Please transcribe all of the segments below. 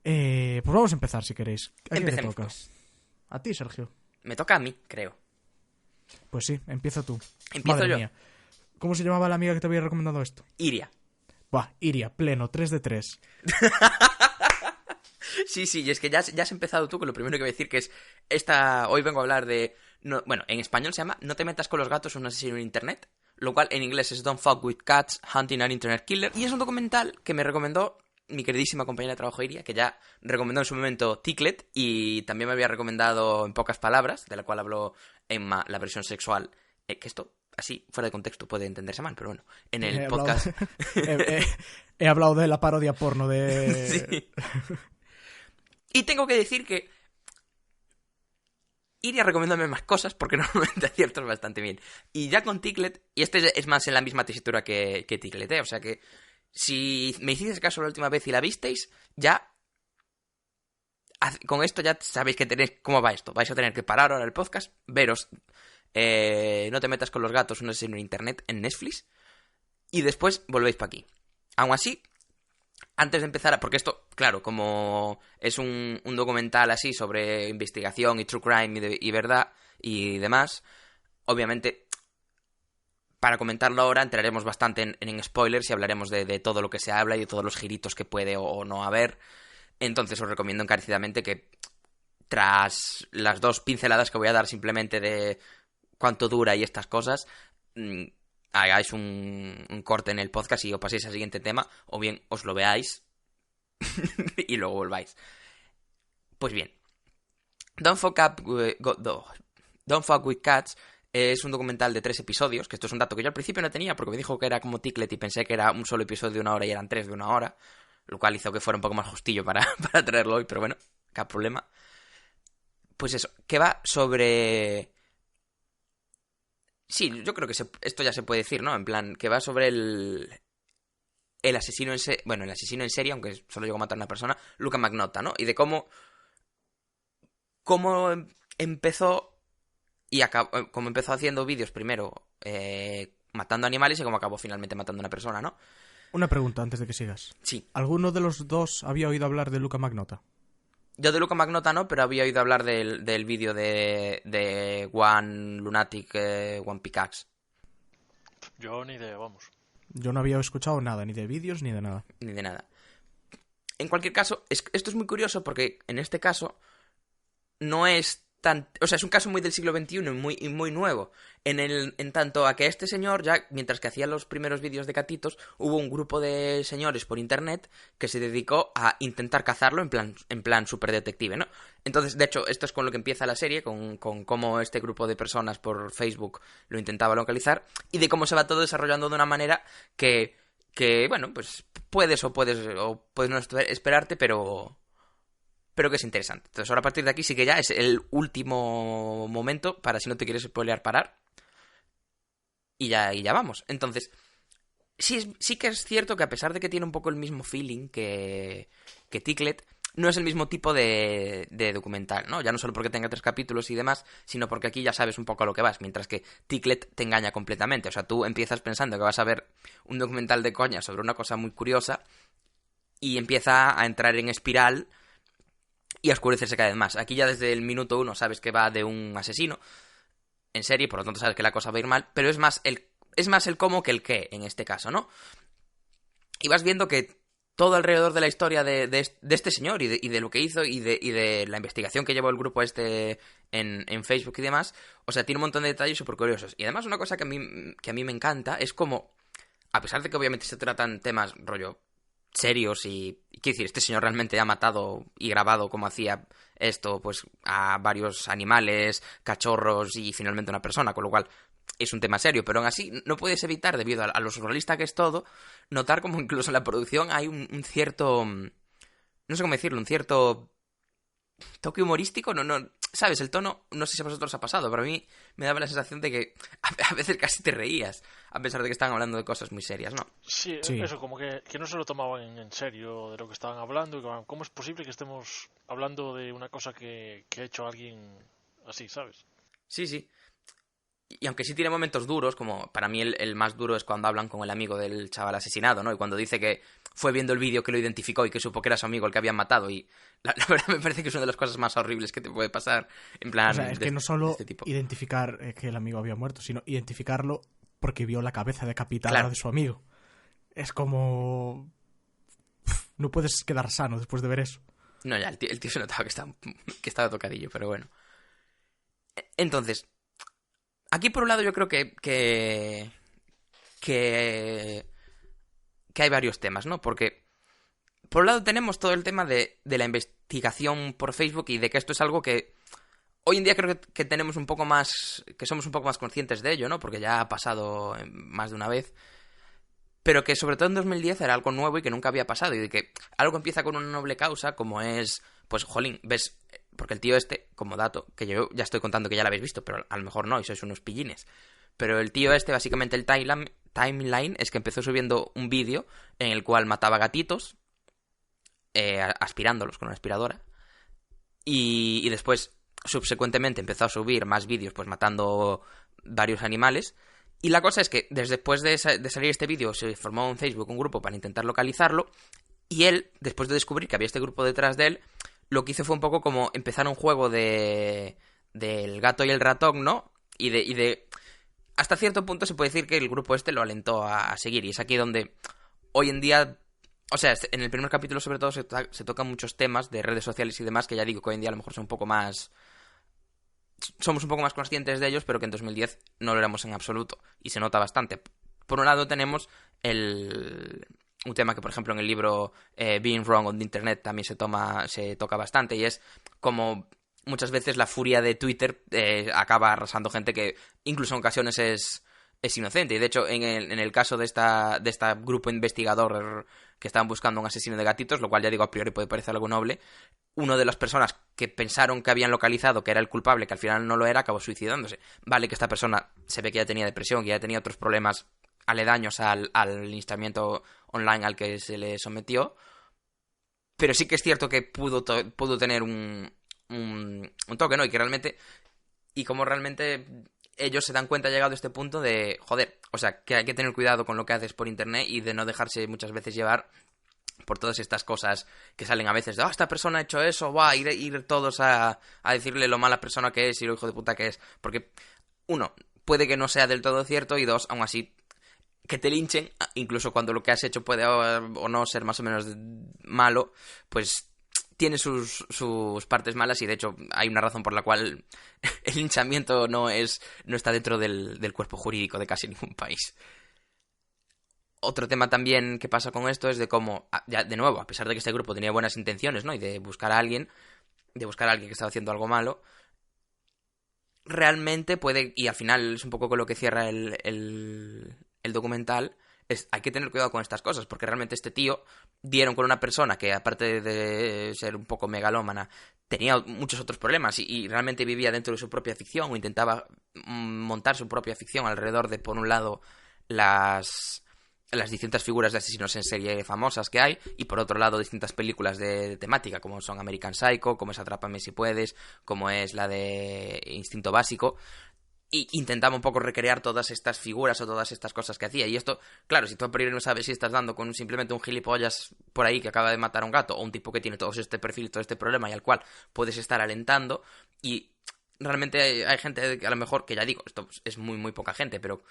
Pues vamos a empezar, si queréis. ¿A quién le Empecemos, toca? pues. A ti, Sergio. Me toca a mí, creo. Pues sí, empieza tú. Empiezo Madre yo. mía. ¿Cómo se llamaba la amiga que te había recomendado esto? Iria. Buah, Iria, pleno, 3 de 3. Sí, y es que ya has empezado tú con lo primero que voy a decir, que es hoy vengo a hablar de... No, bueno, en español se llama No te metas con los gatos, un asesino en internet, lo cual en inglés es Don't Fuck with Cats, Hunting an Internet Killer, y es un documental que me recomendó mi queridísima compañera de trabajo Iria, que ya recomendó en su momento Ticklet, y también me había recomendado En pocas palabras, de la cual habló Emma, la versión sexual, que esto, así, fuera de contexto, puede entenderse mal, pero bueno, en el podcast... He hablado de la parodia porno de... Sí. Y tengo que decir que Iria recomiéndome más cosas porque normalmente acierto bastante bien. Y ya con Ticklet, y este es más en la misma tesitura que Ticklet, o sea que si me hicisteis caso la última vez y la visteis, ya con esto ya sabéis que tenéis cómo va esto. Vais a tener que parar ahora el podcast, veros No te metas con los gatos, un asesino en internet en Netflix, y después volvéis para aquí. Aún así, antes de empezar, porque esto, claro, como es un documental así sobre investigación y true crime y verdad y demás, obviamente, para comentarlo ahora entraremos bastante en spoilers y hablaremos de todo lo que se habla y de todos los giritos que puede o no haber. Entonces os recomiendo encarecidamente que tras las 2 pinceladas que voy a dar simplemente de cuánto dura y estas cosas, hagáis un corte en el podcast y os paséis al siguiente tema, o bien os lo veáis y luego volváis. Pues bien, Don't Fuck with Cats es un documental de 3 episodios, que esto es un dato que yo al principio no tenía porque me dijo que era como Ticklet y pensé que era un solo episodio de 1 hora y eran 3 de 1 hora, lo cual hizo que fuera un poco más justillo para traerlo hoy, pero bueno, qué problema. Pues eso, que va sobre... Sí, yo creo que esto ya se puede decir, ¿no? En plan, que va sobre el asesino en serie, bueno, el asesino en serie, aunque solo llegó a matar a una persona, Luka Magnotta, ¿no? Y de cómo empezó y cómo empezó haciendo vídeos primero matando animales y cómo acabó finalmente matando a una persona, ¿no? Una pregunta antes de que sigas. Sí. ¿Alguno de los dos había oído hablar de Luka Magnotta? Yo de Luka Magnotta no, pero había oído hablar del vídeo de One Lunatic, One Pickaxe. Yo ni idea, vamos. Yo no había escuchado nada, ni de vídeos ni de nada. Ni de nada. En cualquier caso, esto es muy curioso porque en este caso no es tan... O sea, es un caso muy del siglo XXI y muy nuevo. En tanto a que este señor, ya mientras que hacía los primeros vídeos de gatitos, hubo un grupo de señores por internet que se dedicó a intentar cazarlo en plan super detective, ¿no? Entonces, de hecho, esto es con lo que empieza la serie, con cómo este grupo de personas por Facebook lo intentaba localizar y de cómo se va todo desarrollando de una manera que bueno, pues puedes no esperarte, pero que es interesante. Entonces ahora a partir de aquí sí que ya es el último momento para, si no te quieres spoilear, parar. Y ya vamos. Entonces, sí que es cierto que a pesar de que tiene un poco el mismo feeling que Ticklet, no es el mismo tipo de documental, ¿no? Ya no solo porque tenga 3 capítulos y demás, sino porque aquí ya sabes un poco a lo que vas, mientras que Ticklet te engaña completamente. O sea, tú empiezas pensando que vas a ver un documental de coña sobre una cosa muy curiosa y empieza a entrar en espiral y a oscurecerse cada vez más. Aquí ya desde el minuto 1 sabes que va de un asesino en serie, por lo tanto sabes que la cosa va a ir mal, pero es más el cómo que el qué en este caso, ¿no? Y vas viendo que todo alrededor de la historia de este señor y de lo que hizo y de la investigación que llevó el grupo en Facebook y demás, o sea, tiene un montón de detalles súper curiosos. Y además una cosa que a mí me encanta es como, a pesar de que obviamente se tratan temas rollo serios y quiero decir, este señor realmente ha matado y grabado como hacía esto, pues a varios animales, cachorros y finalmente una persona, con lo cual es un tema serio, pero aún así no puedes evitar, debido a lo surrealista que es todo, notar como incluso en la producción hay un cierto, no sé cómo decirlo, un cierto toque humorístico, no, ¿sabes? El tono, no sé si a vosotros os ha pasado, pero a mí me daba la sensación de que a veces casi te reías, a pesar de que estaban hablando de cosas muy serias, ¿no? Sí, eso, como que no se lo tomaban en serio de lo que estaban hablando. Y ¿cómo es posible que estemos hablando de una cosa que ha hecho alguien así, ¿sabes? Sí. Y aunque sí tiene momentos duros, como para mí el más duro es cuando hablan con el amigo del chaval asesinado, ¿no? Y cuando dice que fue viendo el vídeo que lo identificó y que supo que era su amigo el que habían matado. Y la verdad me parece que es una de las cosas más horribles que te puede pasar. En plan, O sea, es que no solo este tipo. identificar que el amigo había muerto, sino identificarlo porque vio la cabeza decapitada Claro. de su amigo. Es como... No puedes quedar sano después de ver eso. No, ya, el tío se notaba que estaba tocadillo, pero bueno. Entonces, aquí por un lado yo creo que hay varios temas, ¿no? Porque por un lado tenemos todo el tema de la investigación por Facebook y de que esto es algo que hoy en día creo que tenemos un poco más, que somos un poco más conscientes de ello, ¿no? Porque ya ha pasado más de una vez. Pero que sobre todo en 2010 era algo nuevo y que nunca había pasado. Y de que algo empieza con una noble causa, como es, pues, jolín, ves, porque el tío este, como dato, que yo ya estoy contando que ya lo habéis visto, pero a lo mejor no, y sois unos pillines. Pero el tío este, básicamente el timeline es que empezó subiendo un vídeo en el cual mataba gatitos, aspirándolos con una aspiradora. Y después, subsecuentemente, empezó a subir más vídeos, pues matando varios animales. Y la cosa es que después de salir este vídeo se formó en Facebook un grupo para intentar localizarlo y él, después de descubrir que había este grupo detrás de él, lo que hizo fue un poco como empezar un juego del gato y el ratón, ¿no? Y de hasta cierto punto se puede decir que el grupo este lo alentó a seguir y es aquí donde hoy en día, o sea, en el primer capítulo sobre todo se tocan muchos temas de redes sociales y demás que ya digo que hoy en día a lo mejor son un poco más... Somos un poco más conscientes de ellos, pero que en 2010 no lo éramos en absoluto. Y se nota bastante. Por un lado tenemos un tema que, por ejemplo, en el libro Being Wrong on the Internet también se toca bastante. Y es como muchas veces la furia de Twitter acaba arrasando gente que incluso en ocasiones es inocente. Y de hecho, en el caso de esta grupo investigador que estaban buscando un asesino de gatitos, lo cual ya digo a priori puede parecer algo noble, una de las personas que pensaron que habían localizado que era el culpable, que al final no lo era, acabó suicidándose. Vale que esta persona se ve que ya tenía depresión, que ya tenía otros problemas aledaños al instalamiento online al que se le sometió, pero sí que es cierto que pudo tener un toque, ¿no? Y que realmente... Y como realmente ellos se dan cuenta llegado a este punto de, joder, o sea, que hay que tener cuidado con lo que haces por internet y de no dejarse muchas veces llevar por todas estas cosas que salen a veces de, esta persona ha hecho eso, va, ir todos a decirle lo mala persona que es y lo hijo de puta que es. Porque, uno, puede que no sea del todo cierto y dos, aún así, que te linchen, incluso cuando lo que has hecho puede o no ser más o menos malo, pues tiene sus partes malas y de hecho hay una razón por la cual el linchamiento no está dentro del cuerpo jurídico de casi ningún país. Otro tema también que pasa con esto es de cómo, ya de nuevo, a pesar de que este grupo tenía buenas intenciones, ¿no? Y de buscar a alguien que estaba haciendo algo malo, realmente puede, y al final es un poco con lo que cierra el documental, hay que tener cuidado con estas cosas, porque realmente este tío dieron con una persona que, aparte de ser un poco megalómana, tenía muchos otros problemas y realmente vivía dentro de su propia ficción o intentaba montar su propia ficción alrededor de, por un lado, las distintas figuras de asesinos en serie famosas que hay y por otro lado distintas películas de temática como son American Psycho, como es Atrápame si puedes, como es la de Instinto Básico, y intentaba un poco recrear todas estas figuras o todas estas cosas que hacía. Y esto, claro, si tú a priori no sabes si estás dando con simplemente un gilipollas por ahí que acaba de matar a un gato o un tipo que tiene todo este perfil, todo este problema y al cual puedes estar alentando, y realmente hay gente que a lo mejor, que ya digo, esto es muy muy poca gente, pero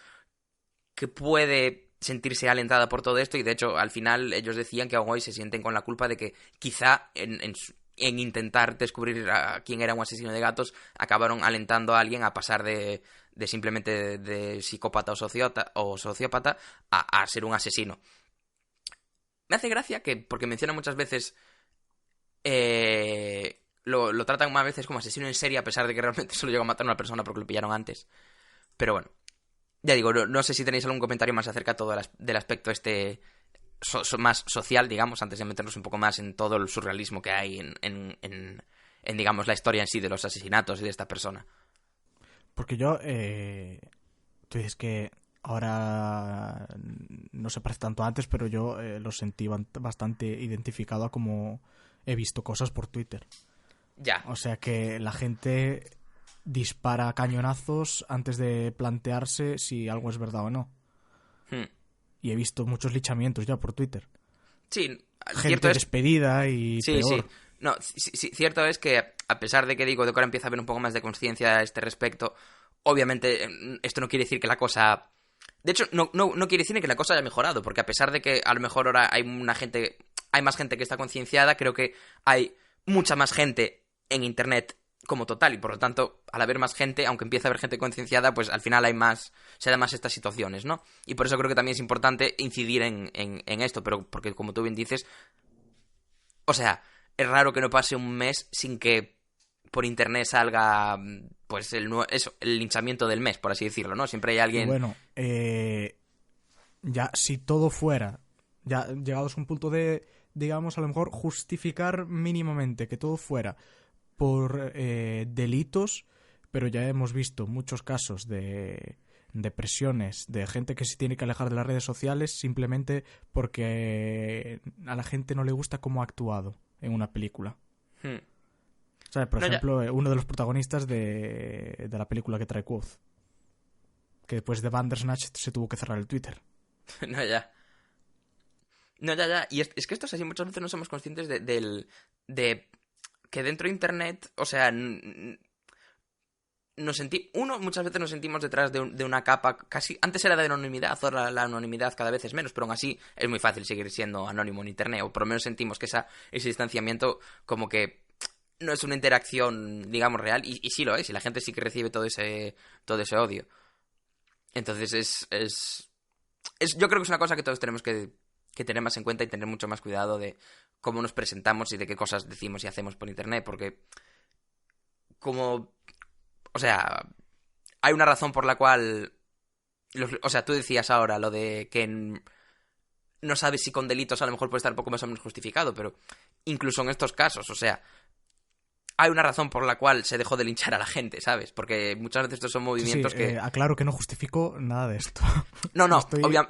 que puede sentirse alentada por todo esto y de hecho al final ellos decían que aún hoy se sienten con la culpa de que quizá en intentar descubrir a quién era un asesino de gatos acabaron alentando a alguien a pasar de simplemente de psicópata o sociópata a ser un asesino. Me hace gracia que, porque menciona muchas veces lo tratan más veces como asesino en serie a pesar de que realmente solo llegó a matar a una persona porque lo pillaron antes, pero bueno. Ya digo, no sé si tenéis algún comentario más acerca de todo del aspecto más social, digamos, antes de meternos un poco más en todo el surrealismo que hay en digamos, la historia en sí de los asesinatos y de esta persona. Porque yo, tú dices que ahora no se parece tanto a antes, pero yo lo sentí bastante identificado a como he visto cosas por Twitter. Ya. O sea que la gente dispara cañonazos antes de plantearse si algo es verdad o no. Y he visto muchos linchamientos ya por Twitter. Sí, Gente cierto es... despedida y Sí, peor. sí. No, sí, cierto es que, a pesar de que digo de que ahora empieza a haber un poco más de conciencia a este respecto, obviamente esto no quiere decir que la cosa... De hecho, no quiere decir que la cosa haya mejorado, porque a pesar de que a lo mejor ahora hay más gente que está concienciada, creo que hay mucha más gente en Internet como total, y por lo tanto, al haber más gente, aunque empiece a haber gente concienciada, pues al final se dan más estas situaciones, ¿no? Y por eso creo que también es importante incidir en esto, pero porque como tú bien dices, o sea, es raro que no pase un mes sin que por internet salga pues el linchamiento del mes, por así decirlo, ¿no? Siempre hay alguien... Y bueno, ya si todo fuera, ya llegados a un punto de, digamos, a lo mejor justificar mínimamente que todo fuera por delitos, pero ya hemos visto muchos casos de presiones, de gente que se tiene que alejar de las redes sociales simplemente porque a la gente no le gusta cómo ha actuado en una película. O sea, por ejemplo, uno de los protagonistas de la película que trae Quoth, que después de Bandersnatch se tuvo que cerrar el Twitter. No, ya. Y es que esto es así, muchas veces no somos conscientes de que dentro de Internet, o sea, muchas veces nos sentimos detrás de una capa casi... Antes era de anonimidad, ahora la anonimidad cada vez es menos, pero aún así es muy fácil seguir siendo anónimo en Internet, o por lo menos sentimos que ese distanciamiento como que no es una interacción, digamos, real, y sí lo es, y la gente sí que recibe todo ese odio. Entonces yo creo que es una cosa que todos tenemos que tener más en cuenta y tener mucho más cuidado de cómo nos presentamos y de qué cosas decimos y hacemos por Internet, porque o sea, hay una razón por la cual... o sea, tú decías ahora lo de que no sabes si con delitos a lo mejor puede estar un poco más o menos justificado, pero incluso en estos casos, o sea, hay una razón por la cual se dejó de linchar a la gente, ¿sabes? Porque muchas veces estos son movimientos que... aclaro que no justifico nada de esto. No,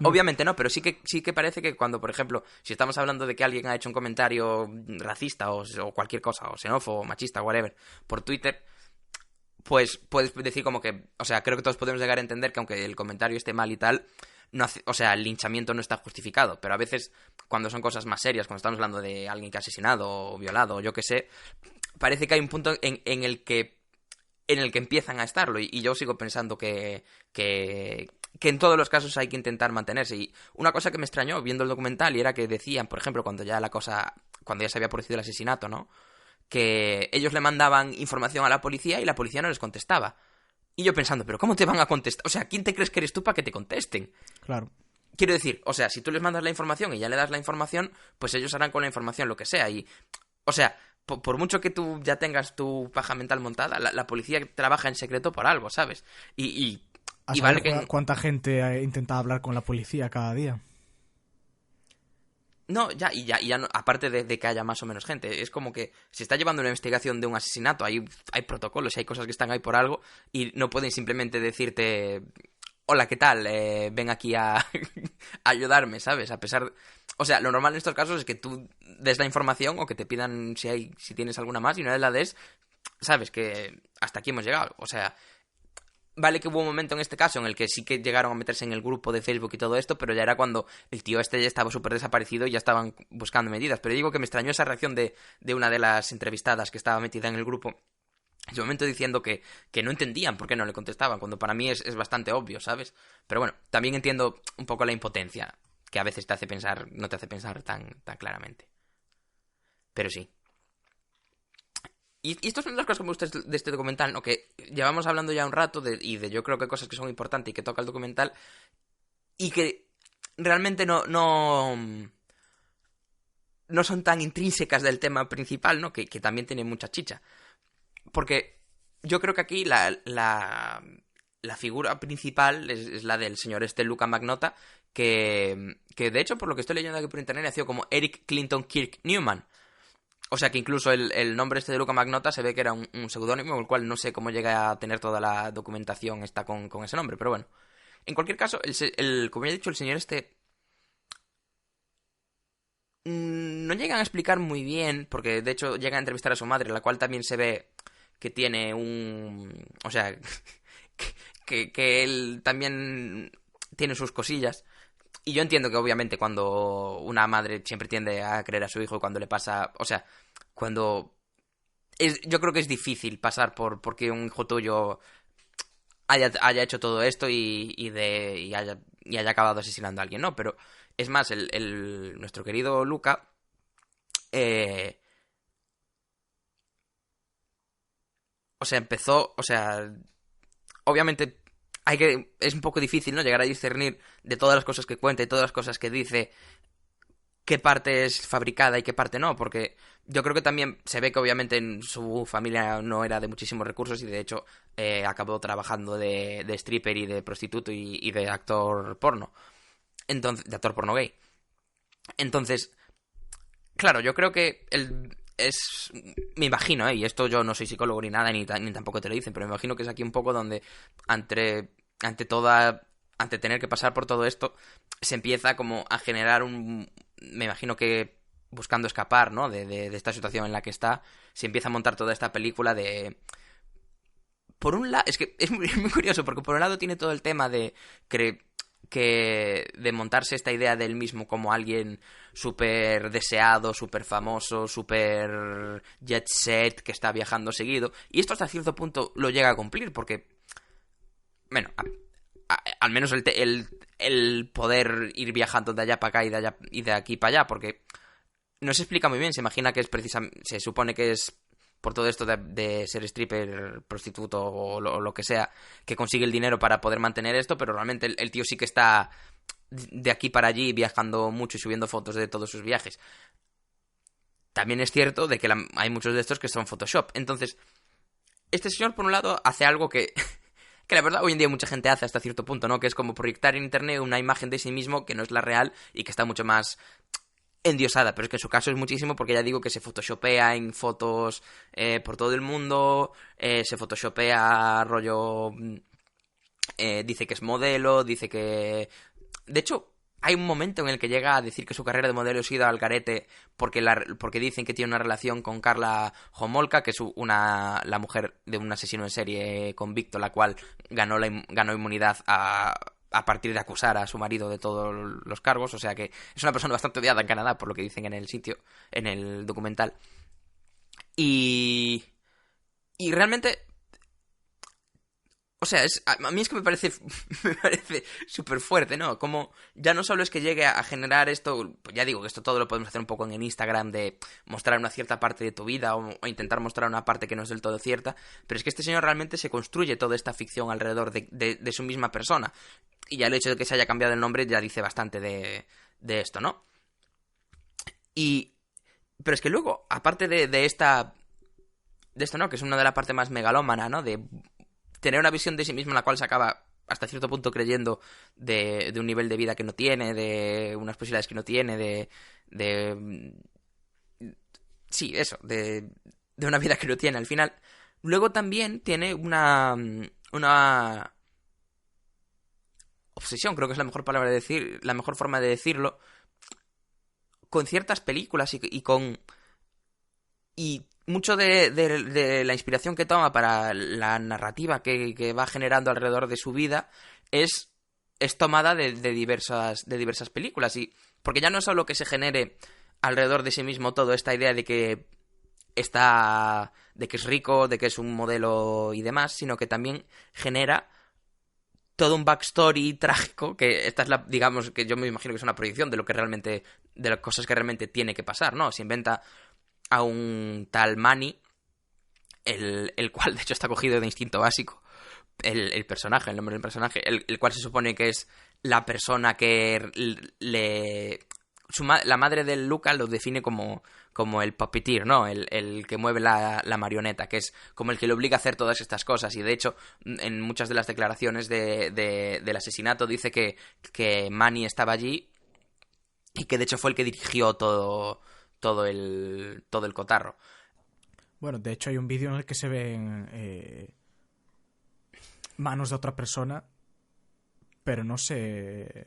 obviamente no, pero sí que parece que cuando, por ejemplo, si estamos hablando de que alguien ha hecho un comentario racista o cualquier cosa, o xenófobo, machista, whatever, por Twitter... pues puedes decir como que... O sea, creo que todos podemos llegar a entender que aunque el comentario esté mal y tal, o sea, el linchamiento no está justificado. Pero a veces, cuando son cosas más serias, cuando estamos hablando de alguien que ha asesinado o violado o yo qué sé, parece que hay un punto en el que empiezan a estarlo. Y yo sigo pensando que en todos los casos hay que intentar mantenerse. Y una cosa que me extrañó viendo el documental y era que decían, por ejemplo, cuando ya se había producido el asesinato, ¿no?, que ellos le mandaban información a la policía y la policía no les contestaba. Y yo pensando, ¿pero cómo te van a contestar? O sea, ¿quién te crees que eres tú para que te contesten? Claro. Quiero decir, o sea, si tú les mandas la información y ya le das la información, pues ellos harán con la información lo que sea. Y, o sea, por mucho que tú ya tengas tu paja mental montada, la policía trabaja en secreto por algo, ¿sabes? Y vale que... ¿Cuánta gente intenta hablar con la policía cada día? No, ya no, aparte de que haya más o menos gente, es como que se está llevando una investigación de un asesinato, hay protocolos y hay cosas que están ahí por algo y no pueden simplemente decirte, hola, ¿qué tal? Ven aquí a ayudarme, ¿sabes? A pesar... O sea, lo normal en estos casos es que tú des la información o que te pidan si tienes alguna más y una vez la des, sabes que hasta aquí hemos llegado, o sea... Vale que hubo un momento en este caso en el que sí que llegaron a meterse en el grupo de Facebook y todo esto, pero ya era cuando el tío este ya estaba súper desaparecido y ya estaban buscando medidas. Pero digo que me extrañó esa reacción de una de las entrevistadas que estaba metida en el grupo en ese momento diciendo que no entendían por qué no le contestaban, cuando para mí es bastante obvio, ¿sabes? Pero bueno, también entiendo un poco la impotencia que a veces no te hace pensar tan claramente. Pero sí. Y estas son las cosas que me gustan de este documental, ¿no? Que llevamos hablando ya un rato y de yo creo que cosas que son importantes y que toca el documental y que realmente no son tan intrínsecas del tema principal, ¿no? Que también tiene mucha chicha. Porque yo creo que aquí la figura principal es la del señor Luca Magnotta, que de hecho, por lo que estoy leyendo aquí por internet, ha sido como Eric Clinton Kirk Newman. O sea que incluso el nombre este de Luca Magnotta se ve que era un seudónimo, el cual no sé cómo llega a tener toda la documentación esta con ese nombre, pero bueno. En cualquier caso, como ya he dicho, el señor este... no llegan a explicar muy bien, porque de hecho llegan a entrevistar a su madre, la cual también se ve que tiene un... O sea, que él también tiene sus cosillas. Y yo entiendo que obviamente cuando una madre siempre tiende a creer a su hijo cuando le pasa... O sea, cuando... yo creo que es difícil pasar porque un hijo tuyo haya hecho todo esto y haya acabado asesinando a alguien, ¿no? Pero es más, nuestro querido Luca... o sea, empezó... O sea, obviamente es un poco difícil, ¿no? Llegar a discernir de todas las cosas que cuenta y todas las cosas que dice qué parte es fabricada y qué parte no, porque yo creo que también se ve que obviamente en su familia no era de muchísimos recursos y de hecho acabó trabajando de stripper y de prostituto y de actor porno. Entonces, de actor porno gay. Entonces, claro, yo creo que me imagino, y esto yo no soy psicólogo ni nada, ni tampoco te lo dicen, pero me imagino que es aquí un poco donde ante tener que pasar por todo esto, se empieza como a generar me imagino que buscando escapar, ¿no? De esta situación en la que está, se empieza a montar toda esta película de... Por un lado, es que es muy curioso, porque por un lado tiene todo el tema de de montarse esta idea de él mismo como alguien súper deseado, súper famoso, súper jet set, que está viajando seguido. Y esto hasta cierto punto lo llega a cumplir, porque, bueno, al menos el poder ir viajando de allá para acá y de aquí para allá, porque no se explica muy bien. Se imagina que es precisamente, se supone que es por todo esto de ser stripper, prostituto o lo que sea, que consigue el dinero para poder mantener esto, pero realmente el tío sí que está de aquí para allí viajando mucho y subiendo fotos de todos sus viajes. También es cierto de que hay muchos de estos que son Photoshop. Entonces, este señor, por un lado, hace algo que la verdad hoy en día mucha gente hace hasta cierto punto, ¿no? Que es como proyectar en internet una imagen de sí mismo que no es la real y que está mucho más endiosada, pero es que en su caso es muchísimo porque ya digo que se photoshopea en fotos por todo el mundo, se photoshopea rollo... dice que es modelo, dice que... De hecho, hay un momento en el que llega a decir que su carrera de modelo ha ido al garete porque dicen que tiene una relación con Karla Homolka, que es la mujer de un asesino en serie convicto, la cual ganó inmunidad a partir de acusar a su marido de todos los cargos. O sea que es una persona bastante odiada en Canadá, por lo que dicen en el sitio, en el documental. Y realmente... O sea, a mí es que me parece súper fuerte, ¿no? Como ya no solo es que llegue a generar esto, pues ya digo que esto todo lo podemos hacer un poco en Instagram, de mostrar una cierta parte de tu vida o intentar mostrar una parte que no es del todo cierta, pero es que este señor realmente se construye toda esta ficción alrededor de su misma persona. Y ya el hecho de que se haya cambiado el nombre ya dice bastante de esto, ¿no? Pero es que luego, aparte de esto, ¿no? Que es una de las partes más megalómana, ¿no? De tener una visión de sí mismo en la cual se acaba hasta cierto punto creyendo de un nivel de vida que no tiene, de unas posibilidades que no tiene, sí, eso, de una vida que no tiene al final. Luego también tiene una obsesión, creo que es la mejor palabra de decir, la mejor forma de decirlo, con ciertas películas y mucho de la inspiración que toma para la narrativa que va generando alrededor de su vida es tomada de diversas películas. Y porque ya no es solo que se genere alrededor de sí mismo toda esta idea de que de que es rico, de que es un modelo y demás, sino que también genera todo un backstory trágico, que esta es digamos, que yo me imagino que es una proyección de lo que realmente, de las cosas que realmente tiene que pasar, ¿no? Se inventa a un tal Manny, el cual de hecho está cogido de Instinto Básico, el personaje, el nombre del personaje, el cual se supone que es la persona que la madre de Luca lo define como el puppeteer, ¿no? El que mueve la marioneta, que es como el que le obliga a hacer todas estas cosas. Y de hecho, en muchas de las declaraciones del asesinato dice que Manny estaba allí y que de hecho fue el que dirigió todo el cotarro. Bueno, de hecho hay un vídeo en el que se ven manos de otra persona, pero no se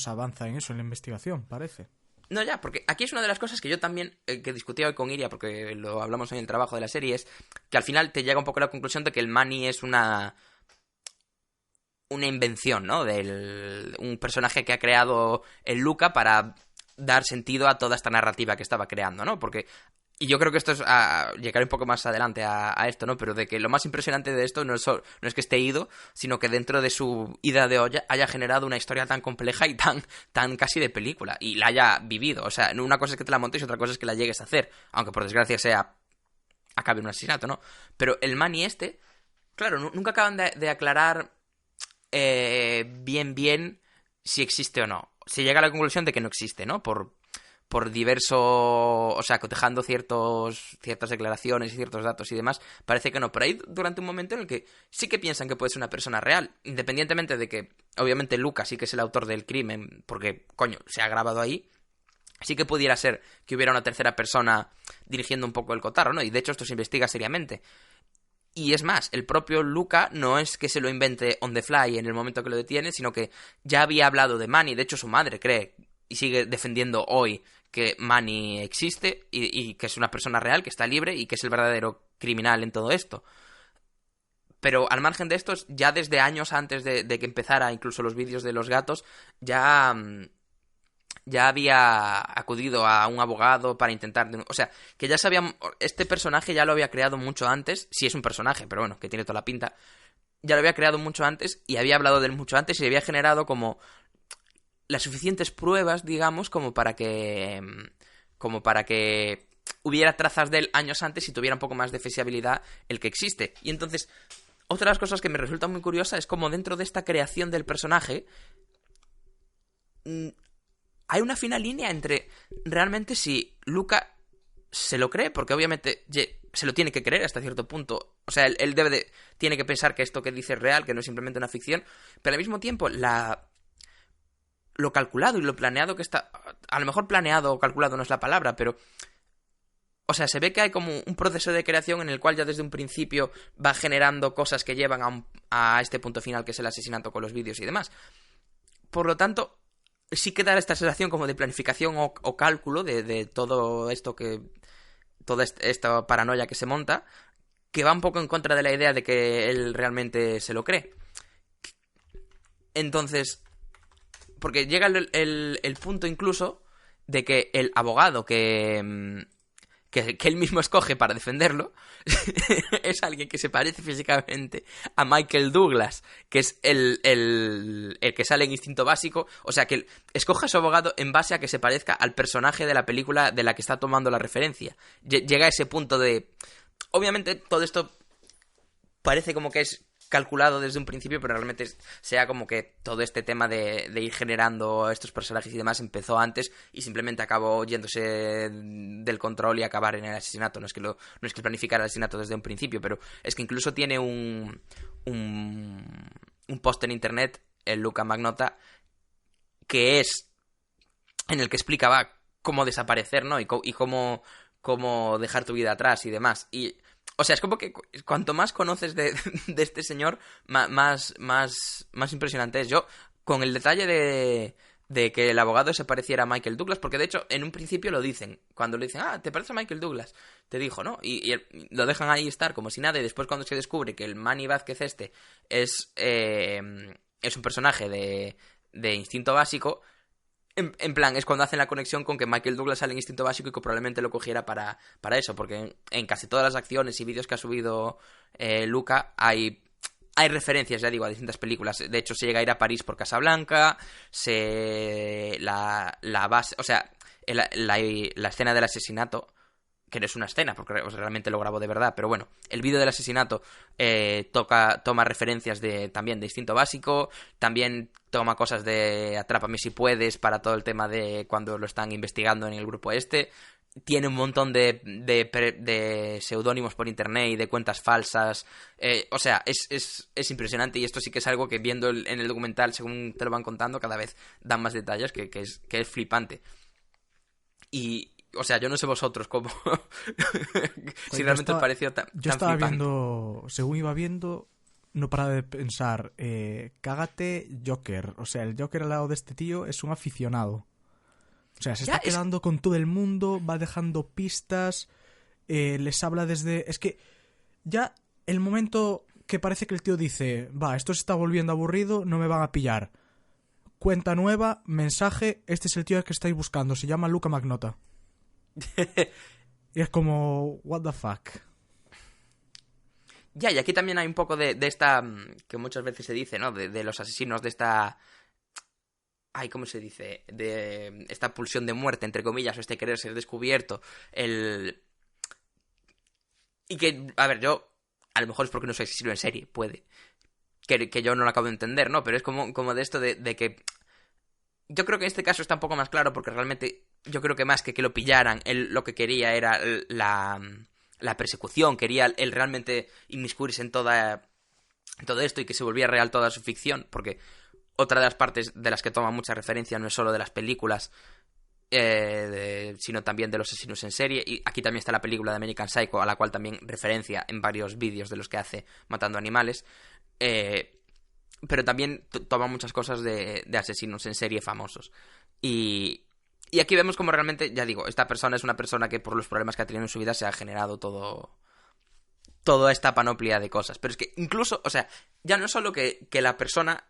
avanza en eso, en la investigación, parece. No, ya, porque aquí es una de las cosas que yo también, que discutía hoy con Iria, porque lo hablamos en el trabajo de la serie, es que al final te llega un poco a la conclusión de que el Manny es una invención, ¿no? Un personaje que ha creado el Luca para dar sentido a toda esta narrativa que estaba creando, ¿no? Porque, y yo creo que esto es, llegaré un poco más adelante a esto, ¿no? Pero de que lo más impresionante de esto no es que esté ido, sino que dentro de su ida de olla haya generado una historia tan compleja y tan casi de película, y la haya vivido. O sea, una cosa es que te la montes y otra cosa es que la llegues a hacer, aunque por desgracia acabe en un asesinato, ¿no? Pero el Manny claro, nunca acaban de aclarar bien si existe o no. Se llega a la conclusión de que no existe, ¿no? Por diversos... O sea, cotejando ciertas declaraciones y ciertos datos y demás, parece que no. Pero hay durante un momento en el que sí que piensan que puede ser una persona real, independientemente de que, obviamente, Lucas sí que es el autor del crimen, porque, coño, se ha grabado ahí. Sí que pudiera ser que hubiera una tercera persona dirigiendo un poco el cotarro, ¿no? Y de hecho esto se investiga seriamente. Y es más, el propio Luca no es que se lo invente on the fly en el momento que lo detiene, sino que ya había hablado de Manny. De hecho, su madre cree y sigue defendiendo hoy que Manny existe y que es una persona real, que está libre y que es el verdadero criminal en todo esto. Pero al margen de esto, ya desde años antes de que empezara incluso los vídeos de los gatos, ya había acudido a un abogado para intentar... O sea, que ya sabían... Este personaje ya lo había creado mucho antes, si es un personaje, pero bueno, que tiene toda la pinta. Ya lo había creado mucho antes y había hablado de él mucho antes y había generado como las suficientes pruebas, digamos, como para que hubiera trazas de él años antes y tuviera un poco más de fiabilidad el que existe. Y entonces, otra de las cosas que me resulta muy curiosa es como dentro de esta creación del personaje hay una fina línea entre realmente si Luca se lo cree, porque obviamente se lo tiene que creer hasta cierto punto. O sea, él tiene que pensar que esto que dice es real, que no es simplemente una ficción, pero al mismo tiempo lo calculado y lo planeado que está... A lo mejor planeado o calculado no es la palabra, pero... O sea, se ve que hay como un proceso de creación en el cual ya desde un principio va generando cosas que llevan a este punto final, que es el asesinato con los vídeos y demás. Por lo tanto, sí que da esta sensación como de planificación o cálculo de todo esto toda esta paranoia que se monta, que va un poco en contra de la idea de que él realmente se lo cree. Entonces, porque llega el punto incluso de que el abogado que él mismo escoge para defenderlo es alguien que se parece físicamente a Michael Douglas, que es el que sale en Instinto Básico. O sea, que escoge a su abogado en base a que se parezca al personaje de la película de la que está tomando la referencia. Llega a ese punto de... Obviamente todo esto parece como que es calculado desde un principio, pero realmente sea como que todo este tema de ir generando estos personajes y demás empezó antes y simplemente acabó yéndose del control y acabar en el asesinato. No es que planificara el asesinato desde un principio, pero es que incluso tiene un post en internet, el Luca Magnotta, que es en el que explicaba cómo desaparecer, ¿no? Y cómo dejar tu vida atrás y demás. Y o sea, es como que cuanto más conoces de este señor, más impresionante es. Yo, con el detalle de que el abogado se pareciera a Michael Douglas, porque de hecho en un principio lo dicen, cuando le dicen, ¿te parece a Michael Douglas? Te dijo, ¿no? Y lo dejan ahí estar como si nada, y después cuando se descubre que el Manny Vázquez es un personaje de Instinto Básico... En plan, es cuando hacen la conexión con que Michael Douglas sale en Instinto Básico y que probablemente lo cogiera para eso, porque en casi todas las acciones y vídeos que ha subido Luca hay referencias, ya digo, a distintas películas. De hecho, se llega a ir a París por Casablanca, la base, o sea, la escena del asesinato, que no es una escena, porque realmente lo grabó de verdad, pero bueno, el vídeo del asesinato toma referencias también de Instinto Básico, también toma cosas de Atrápame si puedes para todo el tema de cuando lo están investigando en el grupo tiene un montón de seudónimos por internet y de cuentas falsas, o sea, es impresionante, y esto sí que es algo que viendo en el documental, según te lo van contando, cada vez dan más detalles, que es flipante. Y o sea, yo no sé vosotros cómo si realmente os pareció tan yo estaba flipante. Según iba viendo, no paraba de pensar, cágate Joker. O sea, el Joker al lado de este tío es un aficionado. O sea, se Ya, está quedando con todo el mundo, va dejando pistas, les habla desde... Es que ya el momento que parece que el tío dice, va, esto se está volviendo aburrido, no me van a pillar. Cuenta nueva, mensaje, este es el tío que estáis buscando, se llama Luca Magnotta. Y es como, what the fuck. Ya, y aquí también hay un poco de esta, que muchas veces se dice, ¿no? De los asesinos, de esta... Ay, ¿cómo se dice? De esta pulsión de muerte, entre comillas, o este querer ser descubierto. Y que, a ver, yo... A lo mejor es porque no soy asesino en serie, puede. Que yo no lo acabo de entender, ¿no? Pero es como de esto de que... Yo creo que en este caso está un poco más claro porque realmente yo creo que más que lo pillaran, él lo que quería era la persecución, quería él realmente inmiscuirse en todo esto y que se volviera real toda su ficción, porque otra de las partes de las que toma mucha referencia no es solo de las películas, sino también de los asesinos en serie, y aquí también está la película de American Psycho, a la cual también referencia en varios vídeos de los que hace matando animales, pero también toma muchas cosas de asesinos en serie famosos. Y aquí vemos como realmente, ya digo, esta persona es una persona que por los problemas que ha tenido en su vida se ha generado toda esta panoplia de cosas. Pero es que incluso, o sea, ya no es solo que la persona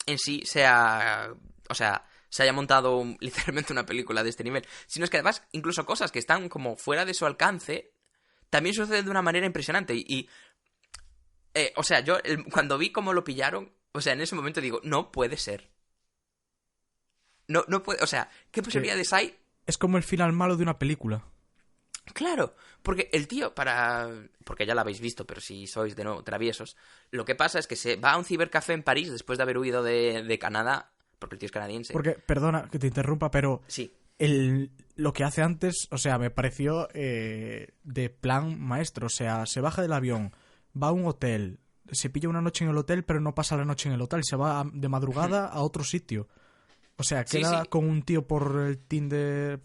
en sí sea... O sea, se haya montado literalmente una película de este nivel, sino es que además incluso cosas que están como fuera de su alcance también suceden de una manera impresionante. O sea, yo cuando vi cómo lo pillaron, o sea, en ese momento digo, no puede ser. No puede, o sea, ¿qué posibilidades hay? Es como el final malo de una película. Claro, porque el tío porque ya lo habéis visto, pero si sois de nuevo traviesos, lo que pasa es que se va a un cibercafé en París después de haber huido de Canadá, porque el tío es canadiense. Porque, perdona que te interrumpa, pero sí. Lo que hace antes, o sea, me pareció de plan maestro. O sea, se baja del avión, va a un hotel, se pilla una noche en el hotel, pero no pasa la noche en el hotel, se va de madrugada a otro sitio. O sea, queda sí. con un tío por Tinder,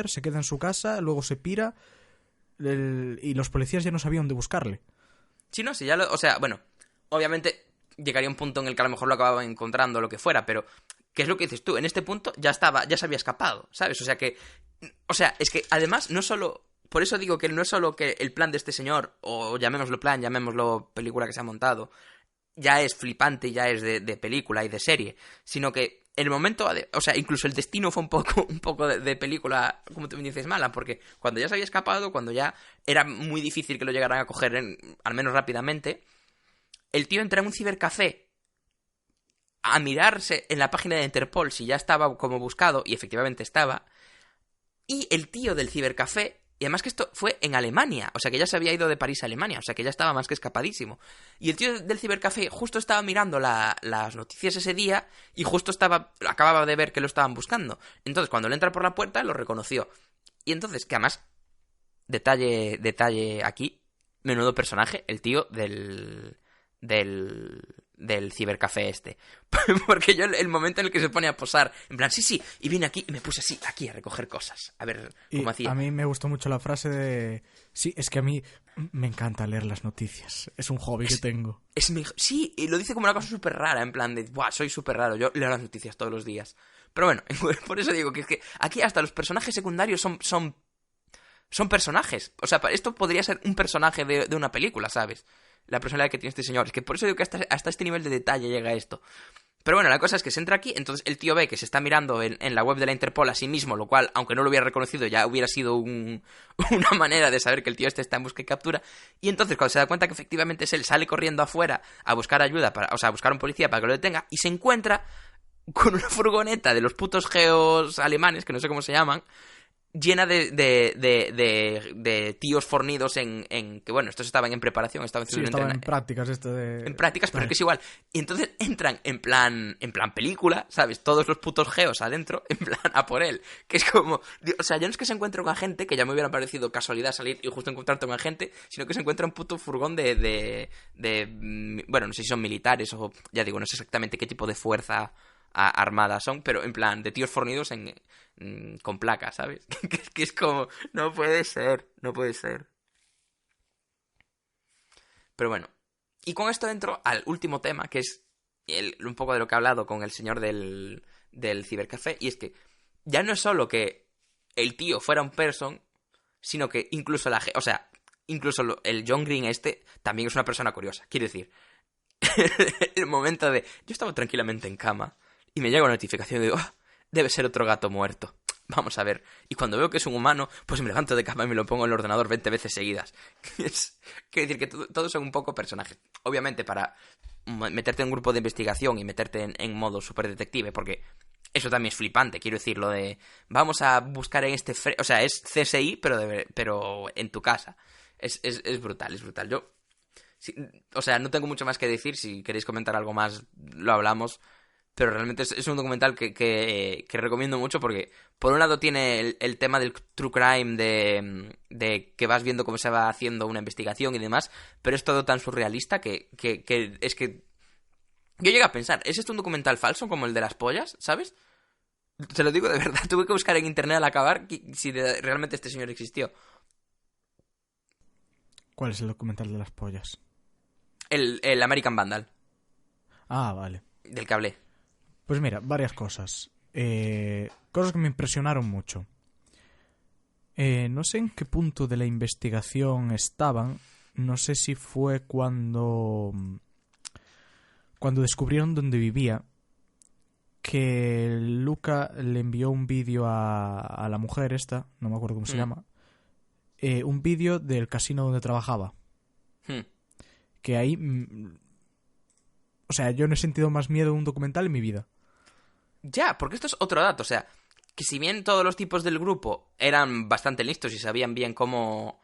se queda en su casa, luego se pira y los policías ya no sabían dónde buscarle. Sí, no, sí, o sea, bueno, obviamente llegaría un punto en el que a lo mejor lo acababan encontrando o lo que fuera, pero ¿qué es lo que dices tú? En este punto ya se había escapado, ¿sabes? O sea que, es que además no solo, por eso digo que no es solo que el plan de este señor, o llamémoslo plan, llamémoslo película que se ha montado, ya es flipante, ya es de película y de serie, sino que el momento, o sea, incluso el destino fue un poco de película, como tú me dices, mala, porque cuando ya se había escapado, cuando ya era muy difícil que lo llegaran a coger, al menos rápidamente, el tío entra en un cibercafé a mirarse en la página de Interpol si ya estaba como buscado, y efectivamente estaba, y el tío del cibercafé, y además que esto fue en Alemania, o sea que ya se había ido de París a Alemania, o sea que ya estaba más que escapadísimo. Y el tío del cibercafé justo estaba mirando las noticias ese día y justo acababa de ver que lo estaban buscando. Entonces cuando le entra por la puerta lo reconoció. Y entonces, que además, detalle aquí, menudo personaje, el tío del cibercafé este. Porque yo el momento en el que se pone a posar, en plan, sí, y vine aquí y me puse así, aquí a recoger cosas, a ver cómo hacía. A mí me gustó mucho la frase de... Sí, es que a mí me encanta leer las noticias, es un hobby que tengo. Sí, y lo dice como una cosa súper rara, en plan de, buah, soy súper raro, yo leo las noticias todos los días. Pero bueno, por eso digo que es que aquí hasta los personajes secundarios son personajes. O sea, esto podría ser un personaje de una película, ¿sabes? La personalidad que tiene este señor. Es que por eso digo que hasta este nivel de detalle llega esto. Pero bueno, la cosa es que se entra aquí, entonces el tío ve que se está mirando en la web de la Interpol a sí mismo, lo cual, aunque no lo hubiera reconocido, ya hubiera sido una manera de saber que el tío este está en busca y captura. Y entonces, cuando se da cuenta que efectivamente es él, sale corriendo afuera a buscar ayuda, a buscar a un policía para que lo detenga, y se encuentra con una furgoneta de los putos geos alemanes, que no sé cómo se llaman, llena de tíos fornidos en que bueno, estos estaban en preparación, estaban en prácticas en prácticas, pero que es igual. Y entonces entran en plan película, ¿sabes? Todos los putos geos adentro, en plan a por él. Que es como, o sea, ya no es que se encuentre un agente, que ya me hubiera parecido casualidad salir y justo encontrarte un agente, sino que se encuentra un puto furgón bueno, no sé si son militares o, ya digo, no sé exactamente qué tipo de fuerza armada son, pero en plan de tíos fornidos con placas, ¿sabes? que es como, no puede ser. Pero bueno, y con esto entro al último tema, que es un poco de lo que he hablado con el señor del cibercafé, y es que ya no es solo que el tío fuera un person, sino que incluso o sea, incluso el John Green también es una persona curiosa. Quiero decir, el momento de... Yo estaba tranquilamente en cama y me llega una notificación y digo, debe ser otro gato muerto. Vamos a ver. Y cuando veo que es un humano, pues me levanto de cama y me lo pongo en el ordenador 20 veces seguidas. Quiero decir que todos son un poco personajes. Obviamente para meterte en un grupo de investigación y meterte en modo super detective, porque eso también es flipante. Quiero decir, lo de vamos a buscar en este... O sea, es CSI, pero en tu casa. Es brutal, es brutal. Yo... o sea, no tengo mucho más que decir. Si queréis comentar algo más, lo hablamos. Pero realmente es un documental que recomiendo mucho porque, por un lado, tiene el tema del true crime de que vas viendo cómo se va haciendo una investigación y demás, pero es todo tan surrealista que es que... Yo llegué a pensar, ¿es esto un documental falso como el de las pollas? ¿Sabes? Te lo digo de verdad, tuve que buscar en internet al acabar si realmente este señor existió. ¿Cuál es el documental de las pollas? El American Vandal. Ah, vale. Del que hablé. Pues mira, varias cosas. Cosas que me impresionaron mucho. No sé en qué punto de la investigación estaban. No sé si fue cuando descubrieron dónde vivía, que Luca le envió un vídeo a la mujer esta, no me acuerdo cómo se llama, un vídeo del casino donde trabajaba. Que ahí... o sea, yo no he sentido más miedo en un documental en mi vida. Ya, porque esto es otro dato, o sea, que si bien todos los tipos del grupo eran bastante listos y sabían bien cómo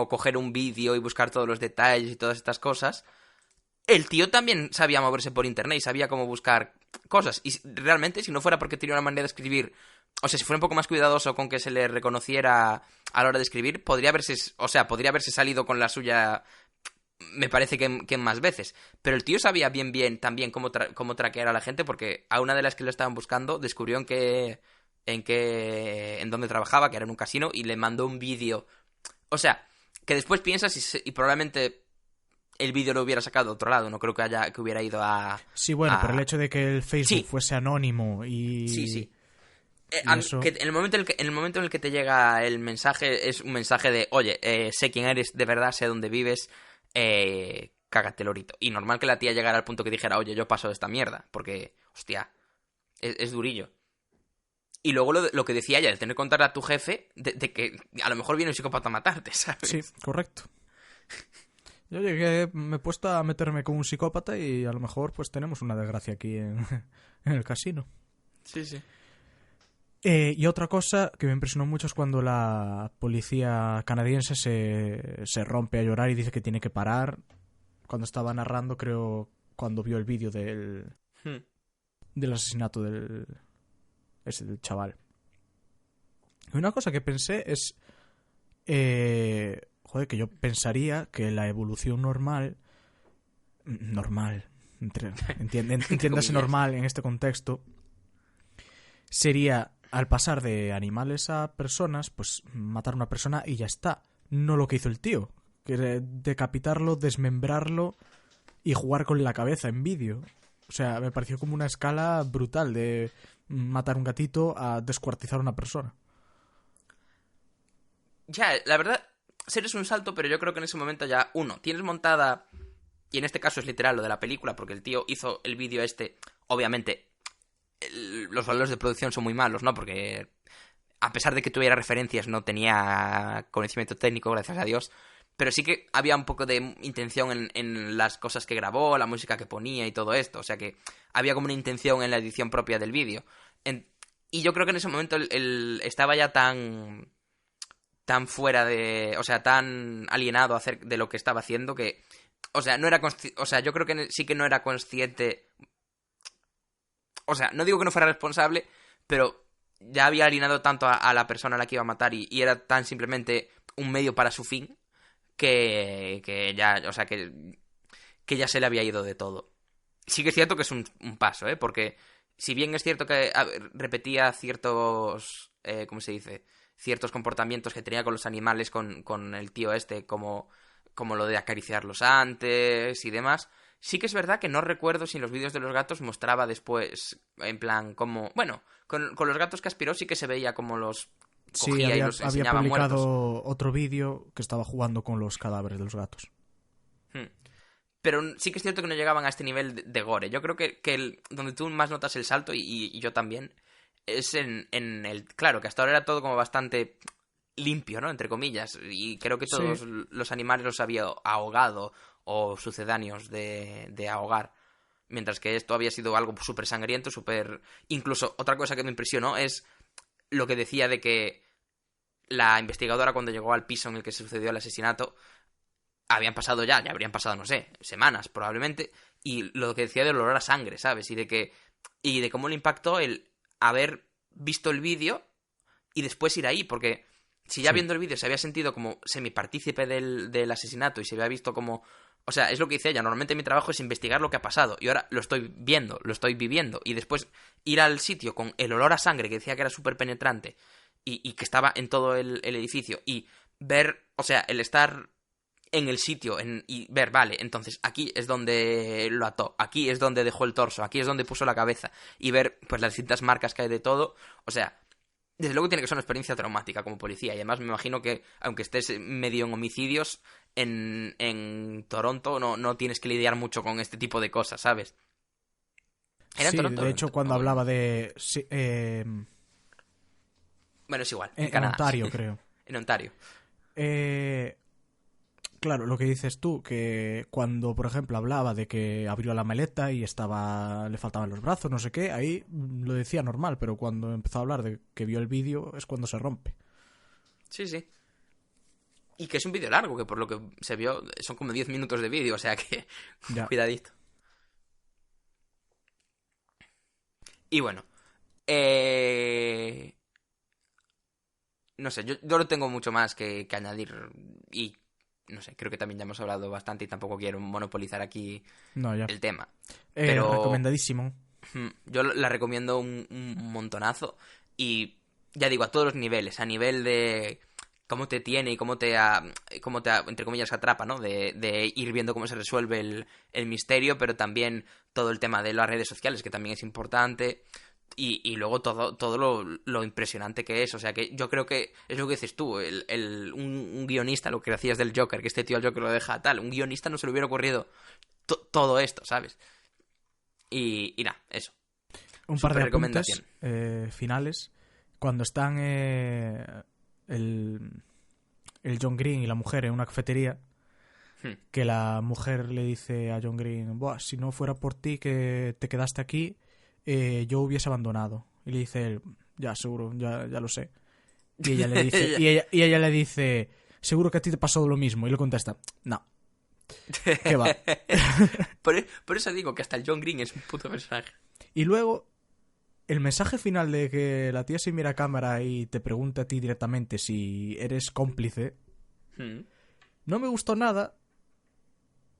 coger un vídeo y buscar todos los detalles y todas estas cosas, el tío también sabía moverse por internet y sabía cómo buscar cosas. Y realmente, si no fuera porque tenía una manera de escribir, o sea, si fuera un poco más cuidadoso con que se le reconociera a la hora de escribir, podría haberse salido con la suya... Me parece que más veces. Pero el tío sabía bien también cómo traquear a la gente, porque a una de las que lo estaban buscando descubrió en dónde trabajaba, que era en un casino, y le mandó un vídeo. O sea, que después piensas y probablemente el vídeo lo hubiera sacado de otro lado. No creo que hubiera ido a... Sí, bueno, pero el hecho de que el Facebook fuese anónimo y... Sí. Eso... Que en el momento en el que te llega el mensaje, es un mensaje de, oye, sé quién eres de verdad, sé dónde vives... cágate lorito. Y normal que la tía llegara al punto que dijera, oye, yo paso de esta mierda, porque, hostia, es durillo. Y luego lo que decía ella, el tener que contarle a tu jefe de que a lo mejor viene un psicópata a matarte, ¿sabes? Sí, correcto. Yo me he puesto a meterme con un psicópata y a lo mejor pues tenemos una desgracia aquí en el casino. Sí, sí. Y otra cosa que me impresionó mucho es cuando la policía canadiense se rompe a llorar y dice que tiene que parar. Cuando estaba narrando, creo, cuando vio el vídeo del asesinato del chaval. Y una cosa que pensé es... que yo pensaría que la evolución normal... entiéndase normal en este contexto, sería... Al pasar de animales a personas, pues matar a una persona y ya está. No lo que hizo el tío, que decapitarlo, desmembrarlo y jugar con la cabeza en vídeo. O sea, me pareció como una escala brutal de matar un gatito a descuartizar a una persona. Ya, la verdad, serio es un salto, pero yo creo que en ese momento ya, tienes montada, y en este caso es literal lo de la película, porque el tío hizo el vídeo obviamente... los valores de producción son muy malos, ¿no? Porque a pesar de que tuviera referencias, no tenía conocimiento técnico, gracias a Dios, pero sí que había un poco de intención en las cosas que grabó, la música que ponía y todo esto, o sea que había como una intención en la edición propia del vídeo. Y yo creo que en ese momento él estaba ya tan fuera de... O sea, tan alienado de lo que estaba haciendo que... O sea, no era o sea, yo creo que sí que no era consciente... O sea, no digo que no fuera responsable, pero ya había alienado tanto a la persona a la que iba a matar y era tan simplemente un medio para su fin que ya, o sea, que ya se le había ido de todo. Sí que es cierto que es un paso, ¿eh? Porque si bien es cierto que repetía ciertos, ¿cómo se dice? Ciertos comportamientos que tenía con los animales, con el tío como lo de acariciarlos antes y demás... Sí que es verdad que no recuerdo si en los vídeos de los gatos mostraba después, en plan, como... Bueno, con los gatos que aspiró sí que se veía como los Sí, cogía y había los enseñaba publicado muertos. otro vídeo que estaba jugando con los cadáveres de los gatos. Pero sí que es cierto que no llegaban a este nivel de gore. Yo creo que donde tú más notas el salto, y yo también, es en el... Claro, que hasta ahora era todo como bastante limpio, ¿no? Entre comillas. Y creo que Sí. todos los animales los había ahogado o sucedáneos de ahogar. Mientras que esto había sido algo súper sangriento, súper... Incluso otra cosa que me impresionó es lo que decía de que la investigadora, cuando llegó al piso en el que se sucedió el asesinato, habían pasado ya habrían pasado, no sé, semanas probablemente, y lo que decía del olor a sangre, ¿sabes? Y de cómo le impactó el haber visto el vídeo y después ir ahí, porque si ya Sí. viendo el vídeo se había sentido como semipartícipe del asesinato y se había visto como... O sea, es lo que dice ella, normalmente mi trabajo es investigar lo que ha pasado, y ahora lo estoy viendo, lo estoy viviendo, y después ir al sitio con el olor a sangre, que decía que era súper penetrante, y que estaba en todo el edificio, y ver, o sea, el estar en el sitio y ver, vale, entonces aquí es donde lo ató, aquí es donde dejó el torso, aquí es donde puso la cabeza, y ver pues las distintas marcas que hay de todo, o sea, desde luego tiene que ser una experiencia traumática como policía, y además me imagino que aunque estés medio en homicidios, en Toronto no tienes que lidiar mucho con este tipo de cosas, ¿sabes? ¿Era en Sí, Toronto? de hecho, cuando hablaba de... sí, Bueno, es igual, en en Canadá. Ontario, creo. En Ontario. Claro, lo que dices tú, que cuando, por ejemplo, hablaba de que abrió la maleta y le faltaban los brazos, no sé qué, ahí lo decía normal, pero cuando empezó a hablar de que vio el vídeo es cuando se rompe. Sí, sí. Y que es un vídeo largo, que por lo que se vio son como 10 minutos de vídeo, o sea que Ya. cuidadito. Y bueno, no sé, yo no tengo mucho más que añadir y no sé, creo que también ya hemos hablado bastante y tampoco quiero monopolizar aquí No, ya. el tema. Pero Recomendadísimo. yo la recomiendo un montonazo y ya digo, a todos los niveles, a nivel de cómo te tiene y entre comillas, atrapa, ¿no? De ir viendo cómo se resuelve el misterio, pero también todo el tema de las redes sociales, que también es importante. Y luego todo lo impresionante que es. O sea, que yo creo que es lo que dices tú. Un guionista, lo que decías del Joker, que este tío al Joker lo deja tal. Un guionista no se le hubiera ocurrido todo esto, ¿sabes? Y nada, eso. Un par de Súper apuntes recomendación. finales. Cuando están el John Green y la mujer en una cafetería, que la mujer le dice a John Green: "Buah, si no fuera por ti que te quedaste aquí, yo hubiese abandonado". Y le dice él: "Ya, seguro, ya lo sé". Y ella le dice, y ella le dice: "Seguro que a ti te pasó lo mismo". Y le contesta: "No, ¿qué va?". Por eso digo que hasta el John Green es un puto personaje. Y luego, el mensaje final de que la tía se mira a cámara y te pregunta a ti directamente si eres cómplice, no me gustó nada.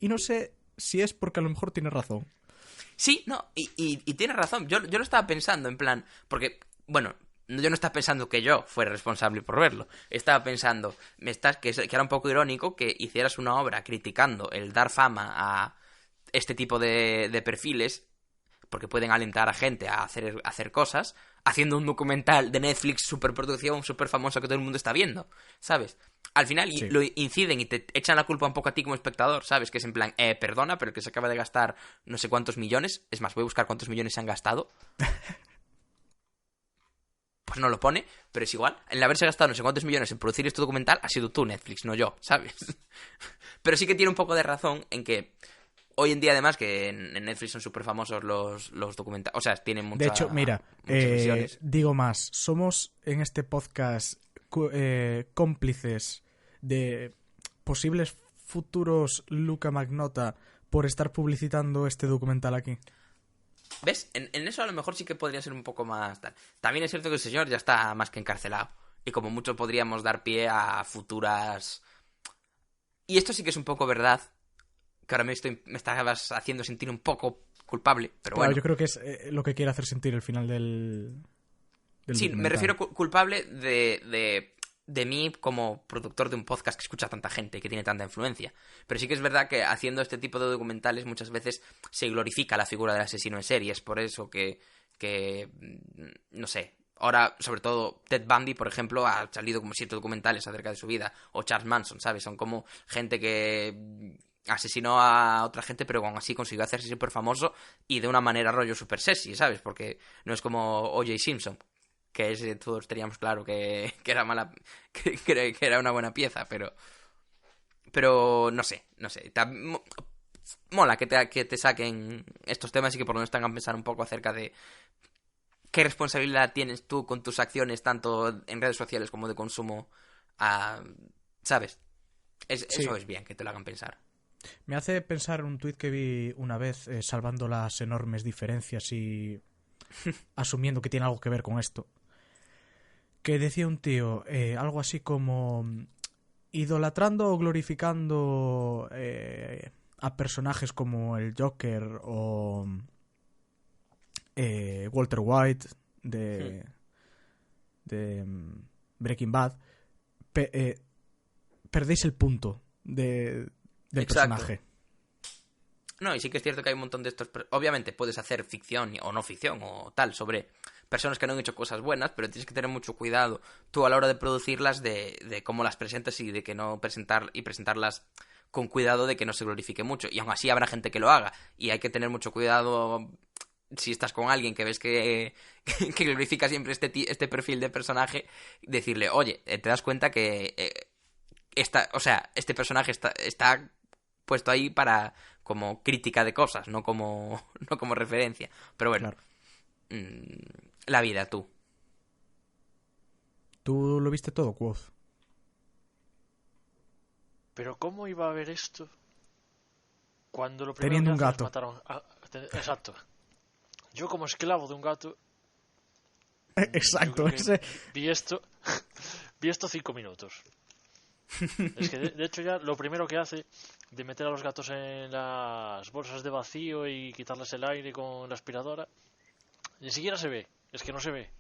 Y no sé si es porque a lo mejor tiene razón. Sí, no, y tienes razón. Yo lo estaba pensando, en plan, porque, bueno, yo no estaba pensando que yo fuera responsable por verlo. Estaba pensando que era un poco irónico que hicieras una obra criticando el dar fama a este tipo de perfiles, porque pueden alentar a gente a hacer cosas, haciendo un documental de Netflix, superproducción, súper famoso que todo el mundo está viendo, ¿sabes? Al final Sí. lo inciden y te echan la culpa un poco a ti como espectador, ¿sabes? Que es en plan, perdona, pero el que se acaba de gastar no sé cuántos millones, es más, voy a buscar cuántos millones se han gastado. Pues no lo pone, pero es igual. El haberse gastado no sé cuántos millones en producir este documental ha sido tú, Netflix, no yo, ¿sabes? Pero sí que tiene un poco de razón en que hoy en día, además, que en Netflix son súper famosos los documentales. O sea, tienen muchas De hecho, mira, visiones. digo más, somos en este podcast cómplices de posibles futuros Luca Magnotta por estar publicitando este documental aquí. ¿Ves? En eso a lo mejor sí que podría ser un poco más tal. También es cierto que el señor ya está más que encarcelado. Y como mucho podríamos dar pie a futuras... Y esto sí que es un poco verdad. Que ahora me estabas haciendo sentir un poco culpable. Pero Claro, bueno. yo creo que es lo que quiere hacer sentir el final del Sí, documental. me refiero culpable de de mí como productor de un podcast que escucha tanta gente y que tiene tanta influencia. Pero sí que es verdad que haciendo este tipo de documentales muchas veces se glorifica la figura del asesino en serie. Es por eso que no sé, ahora sobre todo Ted Bundy, por ejemplo, ha salido como 7 documentales acerca de su vida, o Charles Manson, ¿sabes? Son como gente que asesinó a otra gente, pero aún así consiguió hacerse súper famoso y de una manera rollo súper sexy, ¿sabes? Porque no es como O.J. Simpson, que todos teníamos claro que era mala, que era una buena pieza, pero no sé, mola que te saquen estos temas y que por lo menos tengan a pensar un poco acerca de qué responsabilidad tienes tú con tus acciones, tanto en redes sociales como de consumo, ¿sabes? Sí. Eso es bien, que te lo hagan pensar. Me hace pensar un tuit que vi una vez, salvando las enormes diferencias y asumiendo que tiene algo que ver con esto, que decía un tío algo así como idolatrando o glorificando a personajes como el Joker o Walter White de Breaking Bad, perdéis el punto del personaje. No, y sí que es cierto que hay un montón de estos... Obviamente puedes hacer ficción o no ficción o tal sobre personas que no han hecho cosas buenas, pero tienes que tener mucho cuidado tú a la hora de producirlas, de cómo las presentas y de que no presentarlas con cuidado de que no se glorifique mucho. Y aún así habrá gente que lo haga. Y hay que tener mucho cuidado si estás con alguien que ves que glorifica siempre este perfil de personaje, decirle, oye, te das cuenta que este personaje está puesto ahí para como crítica de cosas, no como referencia. Pero bueno, claro. La vida, tú. ¿Tú lo viste todo, Quoth? Pero ¿cómo iba a haber esto cuando lo primero teniendo que un gato mataron exacto? Yo como esclavo de un gato exacto, vi esto 5 minutos. Es que de hecho ya lo primero que hace de meter a los gatos en las bolsas de vacío y quitarles el aire con la aspiradora, ni siquiera se ve, es que no se ve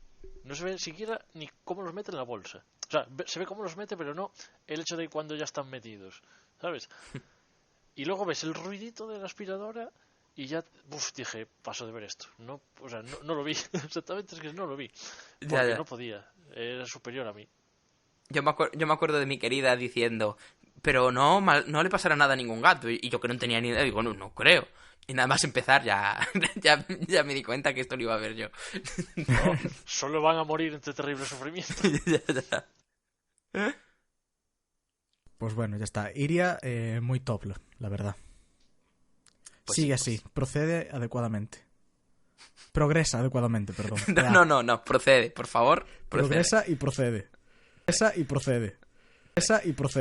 siquiera ni cómo los mete en la bolsa. O sea, se ve cómo los mete, pero no el hecho de cuando ya están metidos, ¿sabes? Y luego ves el ruidito de la aspiradora y ya, dije, paso de ver esto. No, o sea, no lo vi. Exactamente, es que no lo vi. Porque ya. No podía. Era superior a mí. Yo me acuerdo de mi querida diciendo, pero no le pasará nada a ningún gato. Y yo que no tenía ni idea, digo, no creo. Y nada más empezar ya me di cuenta que esto lo iba a ver yo. No, solo van a morir entre terrible sufrimiento. Pues bueno, ya está. Iria, muy top, la verdad. Pues sigue sí, así, procede adecuadamente. Progresa adecuadamente, perdón. No, procede, por favor. Progresa y procede. Progresa y procede. Progresa y procede.